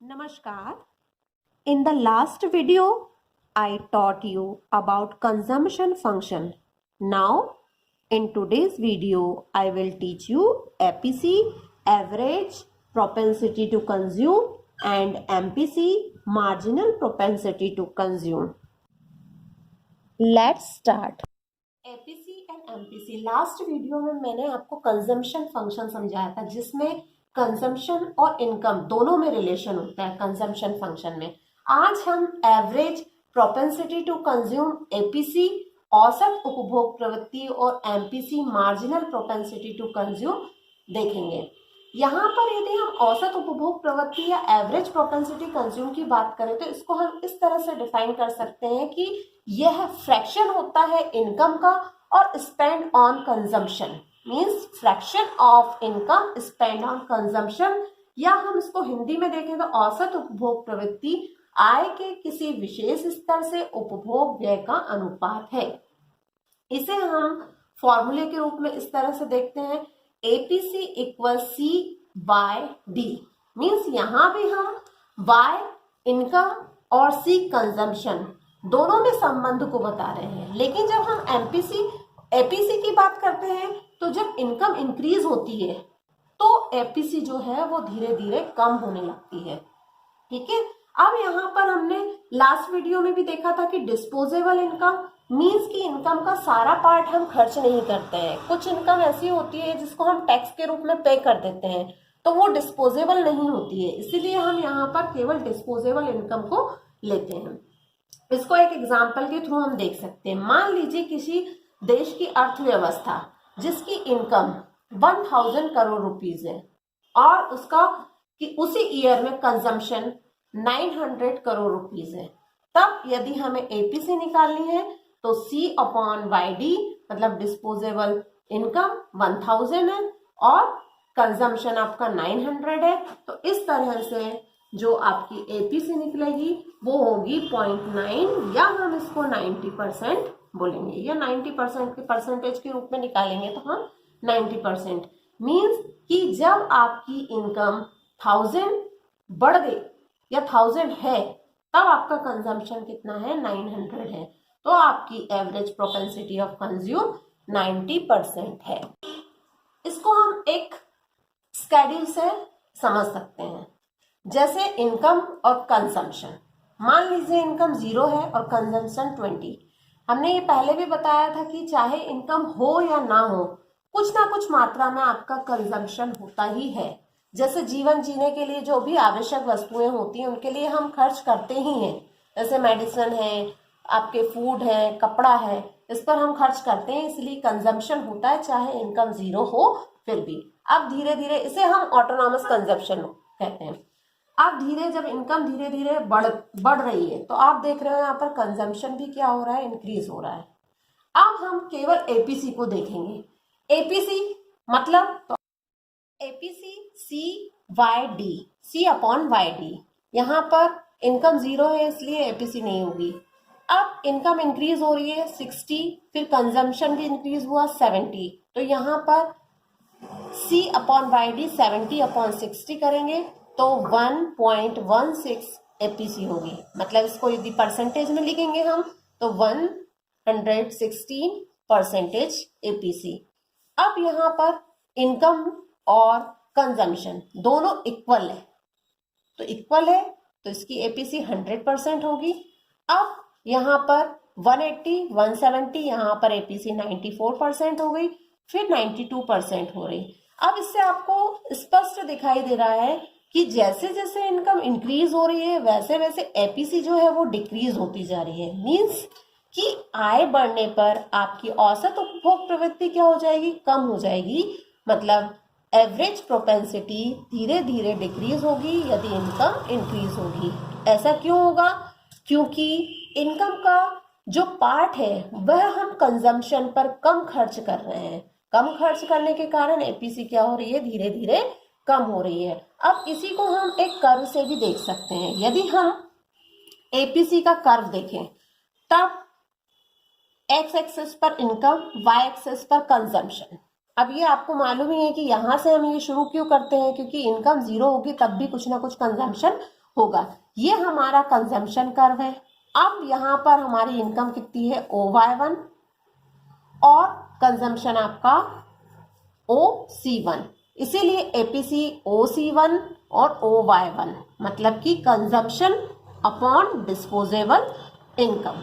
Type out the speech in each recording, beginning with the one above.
Namaskar. In the last video, I taught you about consumption function. Now, in today's video, I will teach you APC, average propensity to consume, and MPC, marginal propensity to consume. Let's start. APC and MPC last video में मैंने आपको consumption function समझाया था जिसमें consumption और income दोनों में relation होता है कंजम्पशन फंक्शन में। आज हम average propensity to consume APC औसत उपभोग प्रवृत्ति और MPC marginal propensity to consume देखेंगे। यहाँ पर यदि हम औसत उपभोग प्रवृत्ति या एवरेज प्रोपेंसिटी कंज्यूम की बात करें तो इसको हम इस तरह से डिफाइन कर सकते हैं कि यह फ्रैक्शन होता है इनकम का और spend on consumption, means fraction of income spend on consumption, या हम इसको हिंदी में देखें तो औसत उपभोग प्रवृत्ति आय के किसी विशेष स्तर से उपभोग व्यय का अनुपात है। इसे हम फॉर्मूले के रूप में इस तरह से देखते हैं, APC equal C by D, means यहाँ भी हम बाय इनकम और सी कंजम्पशन दोनों में संबंध को बता रहे हैं। लेकिन जब हम एपीसी की बात करते हैं तो जब इनकम इंक्रीज होती है तो एपीसी जो है वो धीरे धीरे कम होने लगती है। ठीक है, अब यहाँ पर हमने लास्ट वीडियो में भी देखा था कि डिस्पोजेबल इनकम मीन्स कि इनकम का सारा पार्ट हम खर्च नहीं करते हैं। कुछ इनकम ऐसी होती है जिसको हम टैक्स के रूप में पे कर देते हैं तो वो डिस्पोजेबल नहीं होती है, इसीलिए हम यहाँ पर केवल डिस्पोजेबल इनकम को लेते हैं। इसको एक एग्जाम्पल के थ्रू हम देख सकते हैं। मान लीजिए किसी देश की अर्थव्यवस्था जिसकी इनकम 1000 करोड़ रुपीज है और उसका कि उसी ईयर में कंजम्पशन 900 करोड़ रुपीज है, तब यदि हमें एपीसी निकालनी है तो सी अपॉन वाई डी मतलब डिस्पोजेबल इनकम 1000 है और कंजम्पशन आपका 900 है, तो इस तरह से जो आपकी एपीसी निकलेगी वो होगी 0.9 या हम इसको 90% बोलेंगे, या 90% के परसेंटेज के रूप में निकालेंगे तो हम 90%, मीन्स कि जब आपकी इनकम 1000 बढ़ गई या 1000 है तब आपका कंजम्पशन कितना है 900 है, तो आपकी एवरेज प्रोपेंसिटी ऑफ कंज्यूम 90% है। इसको हम एक स्केड्यूल से समझ सकते हैं, जैसे इनकम और कंजम्पशन। मान लीजिए इनकम 0 है और कंजम्पशन 20। हमने ये पहले भी बताया था कि चाहे इनकम हो या ना हो कुछ ना कुछ मात्रा में आपका कंजम्पशन होता ही है। जैसे जीवन जीने के लिए जो भी आवश्यक वस्तुएं होती हैं उनके लिए हम खर्च करते ही हैं, जैसे मेडिसिन है, आपके फूड है, कपड़ा है, इस पर हम खर्च करते हैं, इसलिए कंजम्पशन होता है चाहे इनकम 0 हो फिर भी। अब धीरे धीरे इसे हम ऑटोनॉमस कंजम्पशन कहते हैं। अब जब इनकम धीरे धीरे बढ़ रही है तो आप देख रहे हो यहाँ पर कंजम्पशन भी क्या हो रहा है, इंक्रीज हो रहा है। अब हम केवल एपीसी को देखेंगे। एपीसी मतलब तो एपीसी सी वाई डी, सी अपॉन वाई डी। यहाँ पर इनकम 0 है इसलिए एपीसी नहीं होगी। अब इनकम इंक्रीज हो रही है 60, फिर कंजम्पशन भी इंक्रीज हुआ 70, तो यहाँ पर सी अपॉन वाई डी 70 अपॉन 60 करेंगे तो 1.16 एपीसी होगी। मतलब इसको यदि परसेंटेज में लिखेंगे हम तो 116 परसेंटेज एपीसी। अब यहाँ पर इनकम और कंजम्पशन दोनों इक्वल है, तो इक्वल है तो इसकी एपीसी 100% होगी। अब यहाँ पर 180, 170, यहाँ पर एपीसी 94% हो गई, फिर 92% हो रही। अब इससे आपको स्पष्ट दिखाई दे रहा है कि जैसे जैसे इनकम इंक्रीज हो रही है वैसे वैसे एपीसी जो है वो डिक्रीज होती जा रही है। मींस कि आय बढ़ने पर आपकी औसत उपभोग प्रवृत्ति क्या हो जाएगी, कम हो जाएगी। मतलब एवरेज प्रोपेंसिटी धीरे धीरे डिक्रीज होगी यदि इनकम इंक्रीज होगी। ऐसा क्यों होगा? क्योंकि इनकम का जो पार्ट है वह हम कंजम्पशन पर कम खर्च कर रहे हैं। कम खर्च करने के कारण एपीसी क्या हो रही है, धीरे धीरे कम हो रही है। अब इसी को हम एक कर्व से भी देख सकते हैं। यदि हम एपीसी का कर्व देखें तब एक्स एक्सिस पर इनकम, वाई एक्सिस पर कंजम्पशन। अब ये आपको मालूम ही है कि यहाँ से हम ये शुरू क्यों करते हैं, क्योंकि इनकम 0 होगी तब भी कुछ ना कुछ कंजम्पशन होगा। ये हमारा कंजम्पशन कर्व है। अब यहाँ पर हमारी इनकम कितनी है OY1 और कंजम्पशन आपका OC1, इसीलिए एपीसी OC1 और OY1 मतलब कि कंजम्पशन अपॉन डिस्पोजेबल इनकम।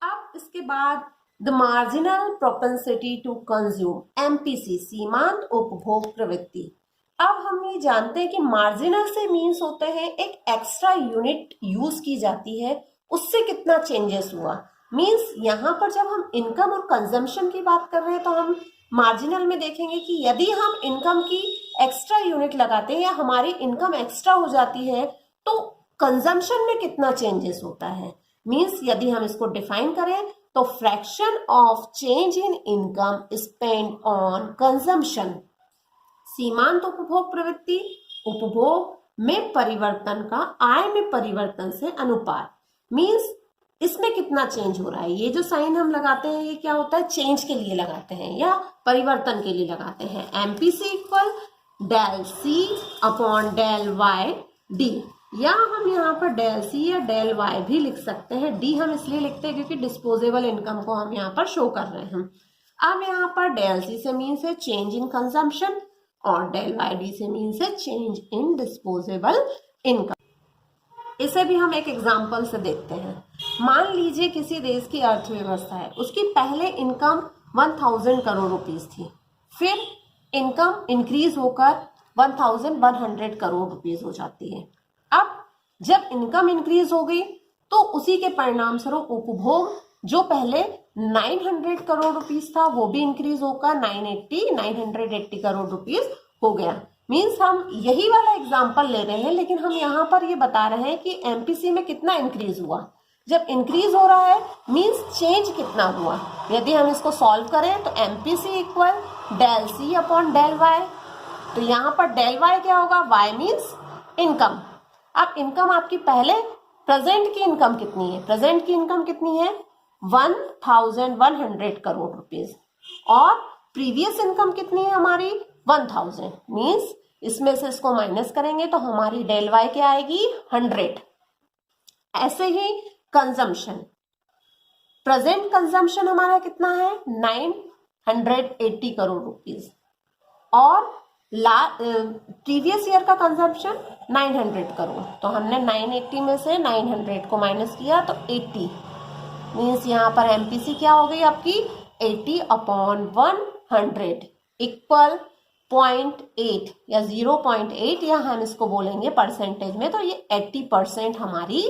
अब इसके बाद the marginal propensity to consume MPC सीमांत उपभोग प्रवृत्ति। अब हम ये जानते हैं कि मार्जिनल से मीन्स होते हैं एक एक्स्ट्रा यूनिट यूज की जाती है, उससे कितना चेंजेस हुआ। मीन्स यहाँ पर जब हम इनकम और कंजम्पशन की बात कर रहे हैं तो हम मार्जिनल में देखेंगे कि यदि हम इनकम की एक्स्ट्रा यूनिट लगाते हैं या हमारी इनकम एक्स्ट्रा हो जाती है तो कंजम्पशन में कितना चेंजेस होता है। मीन्स यदि हम इसको डिफाइन करें तो fraction of change in income spend on consumption, सीमांत उपभोग प्रवृत्ति उपभोग में परिवर्तन का आय में परिवर्तन से अनुपात। मीन्स इसमें कितना चेंज हो रहा है। ये जो साइन हम लगाते हैं ये क्या होता है, चेंज के लिए लगाते हैं या परिवर्तन के लिए लगाते हैं। MPC equal del C upon del Y D, या हम यहाँ पर डेल सी या डेल वाई भी लिख सकते हैं। डी हम इसलिए लिखते हैं क्योंकि डिस्पोजेबल इनकम को हम यहाँ पर शो कर रहे हैं। अब यहाँ पर डेल सी से मीन्स है चेंज इन कंजम्पशन और डेल वाई डी से मीन्स है चेंज इन डिस्पोजेबल इनकम। इसे भी हम एक एग्जाम्पल से देखते हैं। मान लीजिए किसी देश की अर्थव्यवस्था है, उसकी पहले इनकम 1000 करोड़ रुपीस थी, फिर इनकम इंक्रीज होकर 1100 करोड़ रुपीस हो जाती है। अब जब इनकम इंक्रीज हो गई तो उसी के परिणाम स्वरूप उपभोग जो पहले 900 करोड़ रुपीस था वो भी इंक्रीज होकर 980 करोड़ रुपीस हो गया। मीन्स हम यही वाला एग्जाम्पल ले रहे हैं, लेकिन हम यहाँ पर ये बता रहे हैं कि MPC में कितना इंक्रीज हुआ। जब इंक्रीज हो रहा है मीन्स चेंज कितना हुआ। यदि हम इसको सॉल्व करें तो MPC equal del C upon del Y, तो यहाँ पर डेल वाई क्या होगा, वाई मीन्स इनकम। अब इनकम आपकी पहले प्रेजेंट की इनकम कितनी है, प्रेजेंट की इनकम कितनी है 1100 करोड़ रुपीस और प्रीवियस इनकम कितनी है हमारी 1000। मीन्स इसमें से इसको माइनस करेंगे तो हमारी डेल वाई क्या आएगी 100। ऐसे ही कंजम्पशन, प्रेजेंट कंजम्पशन हमारा कितना है 980 करोड़ रुपीस और प्रीवियस ईयर का कंजम्पशन 900 करोड़। तो हमने 980 में से 900 को माइनस किया तो 80। मीन्स यहाँ पर MPC क्या हो गई आपकी 80 अपॉन 100 इक्वल 0.8 या 0.8, या हम इसको बोलेंगे परसेंटेज में तो ये 80% हमारी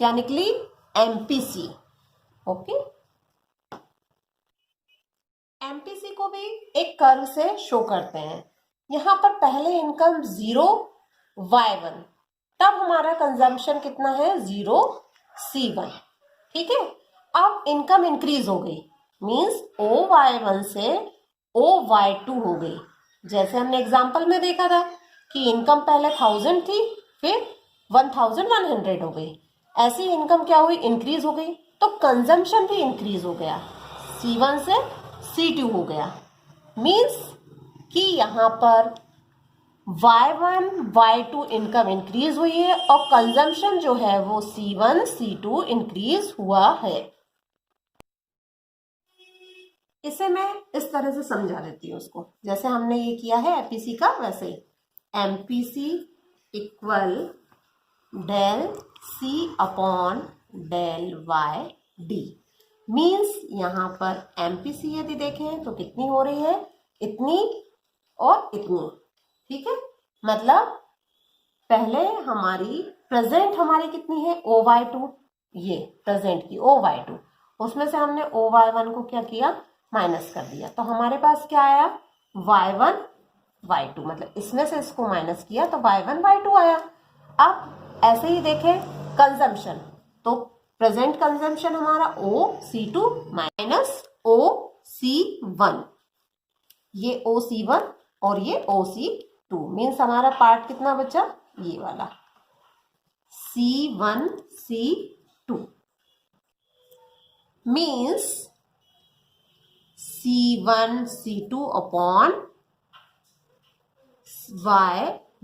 क्या निकली MPC। ओके, MPC को भी एक कर्व से शो करते हैं। यहाँ पर पहले इनकम 0Y1, तब हमारा कंजम्पशन कितना है 0C1। ठीक है, अब इनकम इंक्रीज हो गई मीन्स OY1 से OY2 हो गई। जैसे हमने एग्जाम्पल में देखा था कि इनकम पहले 1000 थी फिर 1100 हो गई। ऐसी इनकम क्या हुई इंक्रीज हो गई तो कंजम्पशन भी इंक्रीज हो गया, C1 से C2 हो गया। मीन्स कि यहाँ पर Y1 Y2 इनकम इंक्रीज हुई है और कंजम्पशन जो है वो C1 C2 इंक्रीज हुआ है। इसे मैं इस तरह से समझा देती हूँ उसको, जैसे हमने ये किया है MPC का, वैसे ही MPC equal del C upon del Y D. Means यहाँ पर MPC यदि देखें तो कितनी हो रही है, इतनी और इतनी। ठीक है, मतलब पहले हमारी प्रेजेंट हमारी कितनी है OY2, ये प्रेजेंट की OY2, उसमें से हमने OY1 को क्या किया माइनस कर दिया, तो हमारे पास क्या आया Y1 Y2, मतलब इसमें से इसको माइनस किया तो Y1 Y2 आया। अब ऐसे ही देखें कंजम्पशन, तो प्रेजेंट कंजम्पशन हमारा OC2 माइनस OC1, ये OC1 और ये OC2। मीन्स हमारा पार्ट कितना बचा, ये वाला C1 C2। Means C1 C2 upon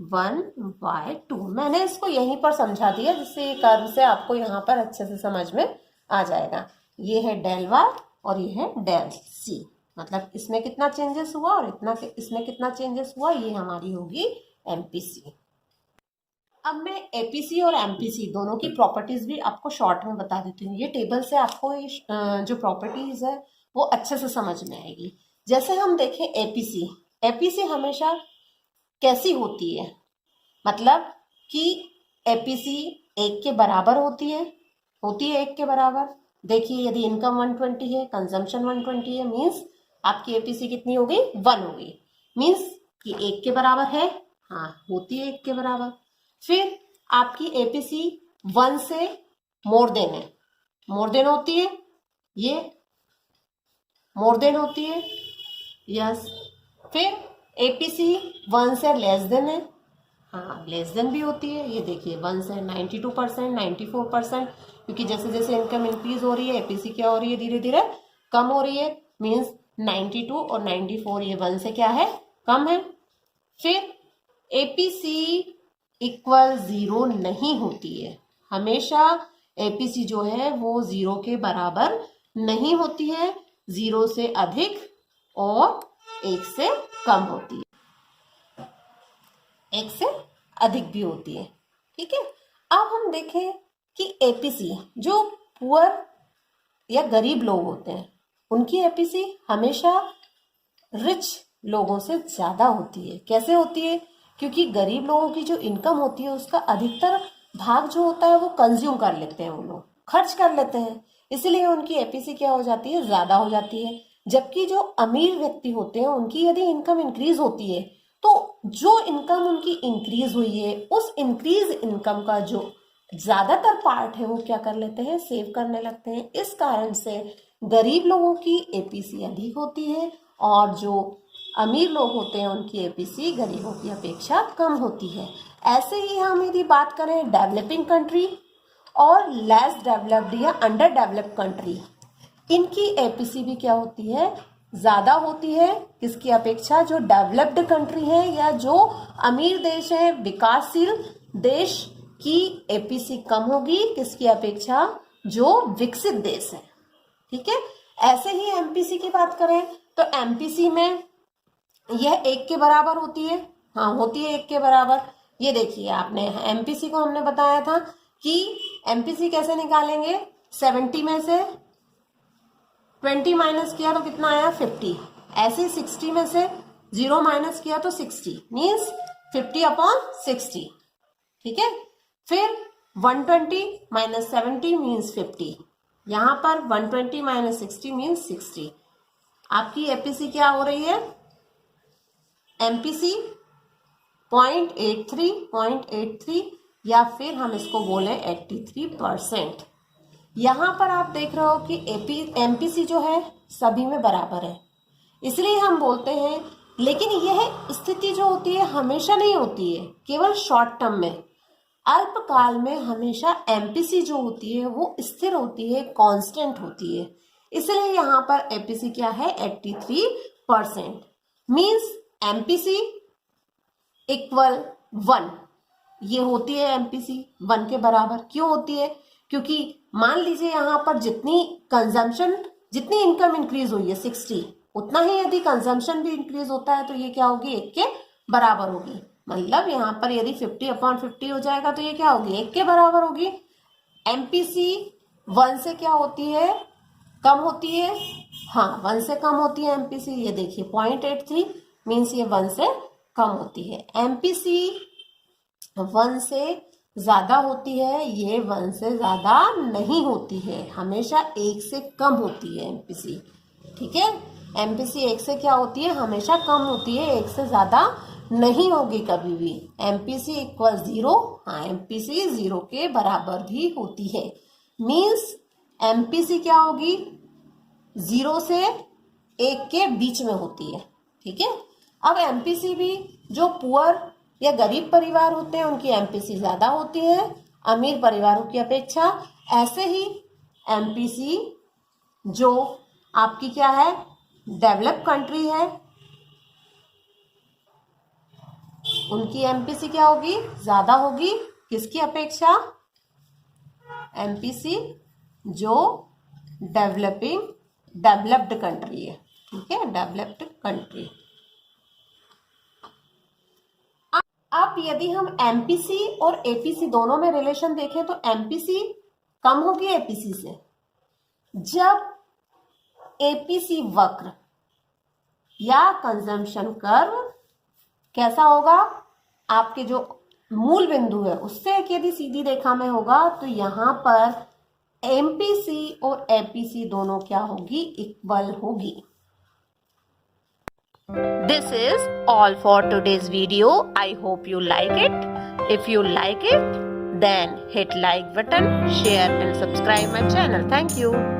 1/2। मैंने इसको यहीं पर समझा दिया जिससे ये कर्व से आपको यहाँ पर अच्छे से समझ में आ जाएगा। ये है डेल y और ये है डेल c, मतलब इसमें कितना चेंजेस हुआ और इसमें कितना चेंजेस हुआ, ये हमारी होगी एमपीसी। अब मैं एपीसी और एमपीसी दोनों की प्रॉपर्टीज भी आपको शॉर्ट में बता देती हूँ। ये टेबल से आपको ये जो प्रॉपर्टीज है वो अच्छे से समझ में आएगी। जैसे हम देखें एपीसी, एपीसी हमेशा कैसी होती है, मतलब कि एपीसी 1 के बराबर होती है 1 के बराबर। देखिए यदि इनकम 120 है, कंजम्पशन 120 है, मीन्स आपकी एपीसी कितनी हो गई, 1 हो गई। मीन्स कि 1 के बराबर है, हाँ होती है 1 के बराबर। फिर आपकी एपीसी 1 से मोर देन है, मोर देन होती है, ये मोर देन होती है, यस। फिर एपीसी 1 से लेस देन है, हाँ लेस देन भी होती है। ये देखिए 1 से 92%, 94%, क्योंकि जैसे जैसे इनकम इंक्रीज हो रही है एपीसी क्या हो रही है, धीरे धीरे कम हो रही है। मीन्स 92 और 94 ये 1 से क्या है, कम है। फिर एपीसी इक्वल 0 नहीं होती है, हमेशा एपीसी जो है वो 0 के बराबर नहीं होती है, 0 से अधिक और 1 से कम होती है, 1 से अधिक भी होती है। ठीक है, अब हम देखें कि एपीसी जो पुअर या गरीब लोग होते हैं उनकी एपीसी हमेशा रिच लोगों से ज्यादा होती है। कैसे होती है, क्योंकि गरीब लोगों की जो इनकम होती है उसका अधिकतर भाग जो होता है वो कंज्यूम कर लेते हैं, वो लोग खर्च कर लेते हैं, इसलिए उनकी एपीसी क्या हो जाती है, ज्यादा हो जाती है। जबकि जो अमीर व्यक्ति होते हैं उनकी यदि इनकम इंक्रीज होती है तो जो इनकम उनकी इंक्रीज हुई है उस इंक्रीज इनकम का जो ज्यादातर पार्ट है वो क्या कर लेते हैं, सेव करने लगते हैं। इस कारण से गरीब लोगों की एपीसी अधिक होती है और जो अमीर लोग होते हैं उनकी एपीसी गरीबों की अपेक्षा कम होती है। ऐसे ही हम यदि बात करें डेवलपिंग कंट्री और लेस डेवलप्ड या अंडर डेवलप्ड कंट्री, इनकी एपीसी भी क्या होती है, ज्यादा होती है किसकी अपेक्षा, जो डेवलप्ड कंट्री है या जो अमीर देश है, विकासशील देश की एपीसी कम होगी किसकी अपेक्षा, जो विकसित देश है। ठीक है, ऐसे ही एमपीसी की बात करें तो एमपीसी में यह 1 के बराबर होती है, हाँ होती है 1 के बराबर। ये देखिए आपने एमपीसी को हमने बताया था कि एमपीसी कैसे निकालेंगे, 70 में से 20 माइनस किया तो कितना आया, 50। ऐसे 60 में से 0 माइनस किया तो 60, मीन्स 50/60। ठीक है, फिर 120 माइनस 70 मीन्स 50, यहां पर 120 माइनस 60 मीन्स 60। आपकी एपीसी क्या हो रही है, एमपीसी 0.83 या फिर हम इसको बोले 83%। यहां पर आप देख रहे हो कि एमपीसी जो है सभी में बराबर है, इसलिए हम बोलते हैं। लेकिन यह स्थिति जो होती है हमेशा नहीं होती है, केवल शॉर्ट टर्म में, अल्पकाल में हमेशा एमपीसी जो होती है वो स्थिर होती है, कांस्टेंट होती है। इसलिए यहाँ पर एमपीसी क्या है, 83%। मीन्स एमपीसी इक्वल 1, ये होती है एमपीसी 1 के बराबर। क्यों होती है, क्योंकि मान लीजिए यहाँ पर जितनी इनकम इंक्रीज हुई है 60, उतना ही यदि कंजम्पशन भी इंक्रीज होता है तो ये क्या होगी, 1 के बराबर होगी। मतलब यहाँ पर यदि 50/50 हो जाएगा तो ये क्या होगी, 1 के बराबर होगी। एमपीसी 1 से क्या होती है, कम होती है, हाँ 1 से कम होती है एमपीसी। ये देखिए 0.83 मीन्स ये 1 से कम होती है। एमपीसी 1 से ज्यादा होती है, ये 1 से ज्यादा नहीं होती है, हमेशा 1 से कम होती है एमपीसी। ठीक है, एमपीसी 1 से क्या होती है, हमेशा कम होती है, 1 से ज्यादा नहीं होगी कभी भी। एमपीसी इक्वल 0, हाँ एमपीसी 0 के बराबर भी होती है। मीन्स एमपीसी क्या होगी, 0 से 1 के बीच में होती है। ठीक है, अब एमपीसी भी जो पुअर या गरीब परिवार होते हैं उनकी एमपीसी ज्यादा होती है अमीर परिवारों की अपेक्षा। ऐसे ही एमपीसी जो आपकी क्या है, डेवलप कंट्री है उनकी एमपीसी क्या होगी, ज्यादा होगी किसकी अपेक्षा, एमपीसी जो डेवलप्ड कंट्री है, ठीक है, डेवलप्ड कंट्री। अब यदि हम एमपीसी और एपीसी दोनों में रिलेशन देखें तो एमपीसी कम होगी एपीसी से। जब एपीसी वक्र या कंजम्पशन कर्व कैसा होगा, आपके जो मूल बिंदु है उससे यदि सीधी रेखा में होगा तो यहां पर एमपीसी और एपीसी दोनों क्या होगी, इक्वल होगी। This is all for today's video. I hope you like it. If you like it, then hit like button, share and subscribe my channel. Thank you.